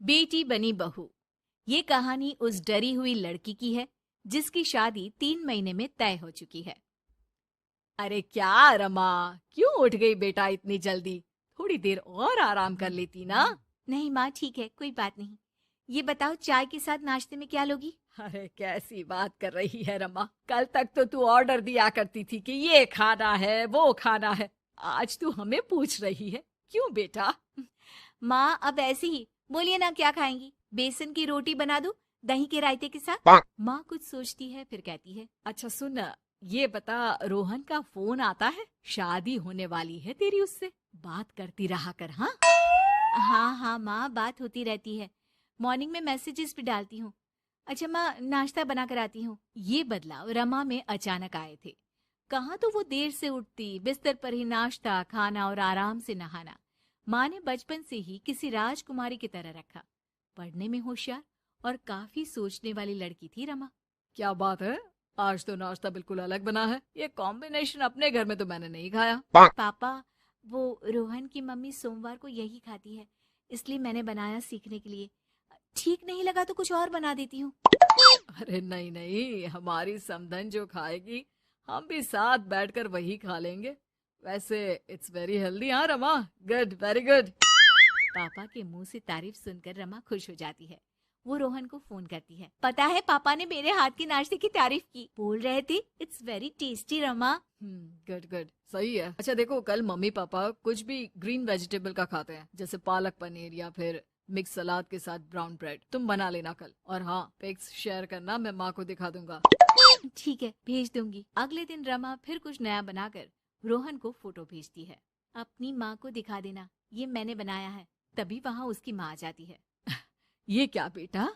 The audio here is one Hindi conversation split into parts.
बेटी बनी बहू। ये कहानी उस डरी हुई लड़की की है जिसकी शादी 3 महीने में तय हो चुकी है। अरे क्या रमा, क्यों उठ गई बेटा इतनी जल्दी? थोड़ी देर और आराम कर लेती ना। नहीं माँ, ठीक है, कोई बात नहीं। ये बताओ, चाय के साथ नाश्ते में क्या लोगी? अरे कैसी बात कर रही है रमा, कल तक तो तू ऑर्डर दिया करती थी कि ये खाना है वो खाना है, आज तू हमें पूछ रही है, क्यों बेटा? माँ अब ऐसे ही बोलिए ना, क्या खाएंगी? बेसन की रोटी बना दूं दही के रायते के साथ? माँ कुछ सोचती है फिर कहती है, अच्छा सुन, ये बता, रोहन का फोन आता है? शादी होने वाली है तेरी उससे, बात करती रहा कर। हाँ हाँ हाँ माँ, बात होती रहती है, मॉर्निंग में मैसेजेस भी डालती हूँ। अच्छा माँ, नाश्ता बना कर आती हूँ। ये बदलाव रमा में अचानक आए थे। कहाँ तो वो देर से उठती, बिस्तर पर ही नाश्ता खाना और आराम से नहाना। माँ ने बचपन से ही किसी राजकुमारी की तरह रखा। पढ़ने में होशियार और काफी सोचने वाली लड़की थी रमा। क्या बात है, आज तो नाश्ता बिल्कुल अलग बना है। ये कॉम्बिनेशन अपने घर में तो मैंने नहीं खाया। पापा, वो रोहन की मम्मी सोमवार को यही खाती है, इसलिए मैंने बनाया सीखने के लिए। ठीक नहीं लगा तो कुछ और बना देती हूँ। अरे नहीं नहीं, हमारी समधन जो खाएगी हम भी साथ बैठकर वही खा लेंगे। वैसे इट्स वेरी हेल्दी। हाँ रमा, गुड, वेरी गुड। पापा के मुंह से तारीफ सुनकर रमा खुश हो जाती है। वो रोहन को फोन करती है। पता है, पापा ने मेरे हाथ के नाश्ते की तारीफ की, बोल रहे थे it's very tasty Rama. Good good, सही है। अच्छा देखो, कल मम्मी पापा कुछ भी ग्रीन वेजिटेबल का खाते हैं, जैसे पालक पनीर या फिर मिक्स सलाद के साथ ब्राउन ब्रेड। तुम बना लेना कल, और हाँ, पिक्स शेयर करना, मैं माँ को दिखा दूंगा। ठीक है, भेज दूंगी। अगले दिन रमा फिर कुछ नया बनाकर रोहन को फोटो भेजती है। अपनी माँ को दिखा देना, ये मैंने बनाया है। तभी वहाँ उसकी माँ आ जाती है। ये क्या बेटा,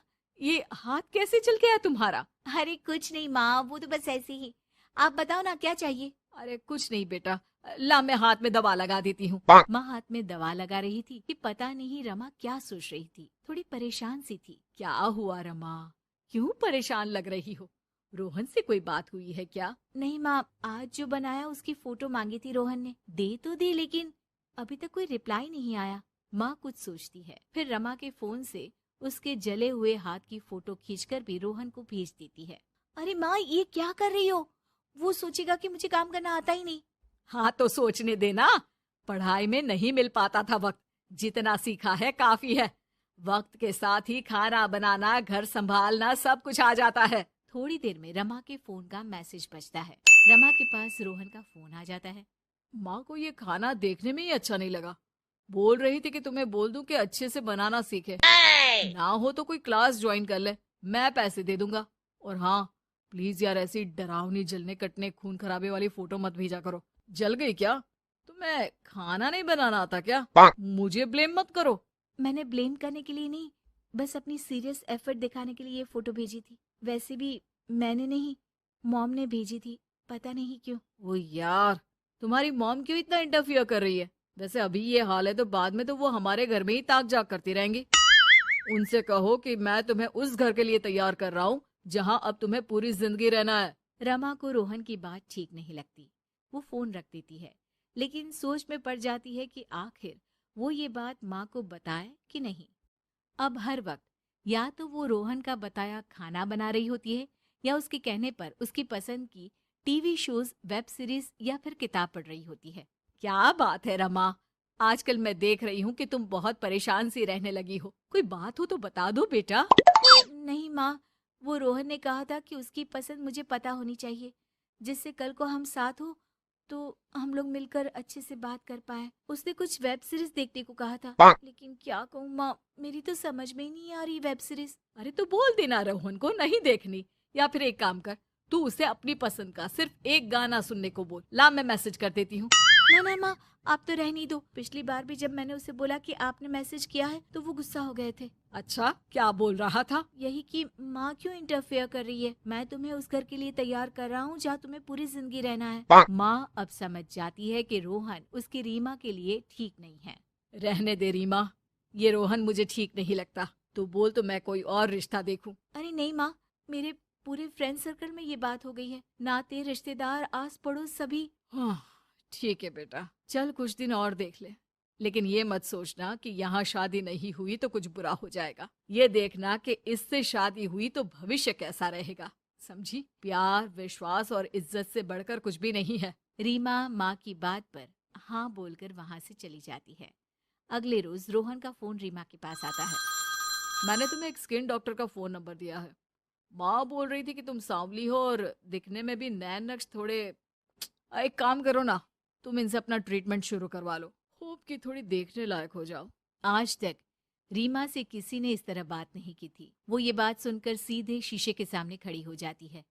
ये हाथ कैसे चल गया तुम्हारा? अरे कुछ नहीं माँ, वो तो बस ऐसे ही। आप बताओ ना, क्या चाहिए? अरे कुछ नहीं बेटा, ला मैं हाथ में दवा लगा देती हूँ। माँ हाथ में दवा लगा रही थी कि पता नहीं रमा क्या सोच रही थी। थोड़ी परेशान सी थी। क्या हुआ रमा, क्यों परेशान लग रही हो? रोहन से कोई बात हुई है क्या? नहीं माँ, आज जो बनाया उसकी फोटो मांगी थी रोहन ने, दे तो दी, लेकिन अभी तक कोई रिप्लाई नहीं आया। माँ कुछ सोचती है, फिर रमा के फोन से उसके जले हुए हाथ की फोटो खींचकर भी रोहन को भेज देती है। अरे माँ, ये क्या कर रही हो? वो सोचेगा कि मुझे काम करना आता ही नहीं। हाँ तो सोचने देना, पढ़ाई में नहीं मिल पाता था वक्त, जितना सीखा है काफी है। वक्त के साथ ही खाना बनाना, घर संभालना, सब कुछ आ जाता है। थोड़ी देर में रमा के फोन का मैसेज बजता है। रमा के पास रोहन का फोन आ जाता है। माँ को ये खाना देखने में ही अच्छा नहीं लगा, बोल रही थी कि तुम्हें बोल दूं कि अच्छे से बनाना सीखे। ना हो तो कोई क्लास ज्वाइन कर ले, मैं पैसे दे दूंगा। और हाँ, प्लीज यार, ऐसी डरावनी जलने कटने खून खराबे वाली फोटो मत भेजा करो। जल गई क्या? तुम्हें खाना नहीं बनाना आता क्या? मुझे ब्लेम मत करो। मैंने ब्लेम करने के लिए नहीं, बस अपनी सीरियस एफर्ट दिखाने के लिए ये फोटो भेजी थी। वैसे भी मैंने नहीं, मॉम ने भेजी थी, पता नहीं क्यों। ओ यार, तुम्हारी मॉम क्यों इतना इंटरफियर कर रही है? वैसे अभी ये हाल है तो बाद में तो वो हमारे घर में ही ताक जाग करती रहेंगी। उनसे कहो कि मैं तुम्हें उस घर के लिए तैयार कर रहा हूँ जहाँ अब तुम्हें पूरी जिंदगी रहना है। रमा को रोहन की बात ठीक नहीं लगती। वो फोन रख देती है, लेकिन सोच में पड़ जाती है कि आखिर वो ये बात माँ को बताए कि नहीं। अब हर वक्त या तो वो रोहन का बताया खाना बना रही होती है, या उसके कहने पर उसकी पसंद की टीवी शोज, वेब सीरीज या फिर किताब पढ़ रही होती है। क्या बात है रमा, आजकल मैं देख रही हूँ कि तुम बहुत परेशान सी रहने लगी हो। कोई बात हो तो बता दो बेटा। नहीं माँ, वो रोहन ने कहा था कि उसकी पसंद मुझे पता होनी चाहिए, जिससे कल को हम साथ हो तो हम लोग मिलकर अच्छे से बात कर पाए। उसने कुछ वेब सीरीज देखने को कहा था, लेकिन क्या कहूँ माँ, मेरी तो समझ में ही नहीं आ रही वेब सीरीज। अरे तो बोल देना रोहन को नहीं देखनी, या फिर एक काम कर, तू उसे अपनी पसंद का सिर्फ एक गाना सुनने को बोल। ला मैं मैसेज कर देती हूँ। ना ना माँ, आप तो रहने दो। पिछली बार भी जब मैंने उसे बोला कि आपने मैसेज किया है तो वो गुस्सा हो गए थे। अच्छा, क्या बोल रहा था? यही कि माँ क्यों इंटरफेयर कर रही है, मैं तुम्हें उस घर के लिए तैयार कर रहा हूँ जहाँ तुम्हें पूरी जिंदगी रहना है। माँ अब समझ जाती है कि रोहन उसकी रीमा के लिए ठीक नहीं है। रहने दे रीमा, ये रोहन मुझे ठीक नहीं लगता। तू बोल तो मैं कोई और रिश्ता देखूं। अरे नहीं माँ, मेरे पूरे फ्रेंड सर्कल में ये बात हो गई है, नाते रिश्तेदार आस पड़ोस सभी। हाँ ठीक है बेटा, चल कुछ दिन और देख ले, लेकिन ये मत सोचना कि यहाँ शादी नहीं हुई तो कुछ बुरा हो जाएगा। ये देखना कि इससे शादी हुई तो भविष्य कैसा रहेगा। समझी? प्यार, विश्वास और इज्जत से बढ़कर कुछ भी नहीं है। रीमा माँ की बात पर हाँ बोलकर वहां से चली जाती है। अगले रोज रोहन का फोन रीमा के पास आता है। मैंने तुम्हें एक स्किन डॉक्टर का फोन नंबर दिया है। माँ बोल रही थी कि तुम सांवली हो और दिखने में भी नैन नक्श थोड़े। एक काम करो ना, तुम इनसे अपना ट्रीटमेंट शुरू करवा लो। होप कि थोड़ी देखने लायक हो जाओ। आज तक रीमा से किसी ने इस तरह बात नहीं की थी। वो ये बात सुनकर सीधे शीशे के सामने खड़ी हो जाती है।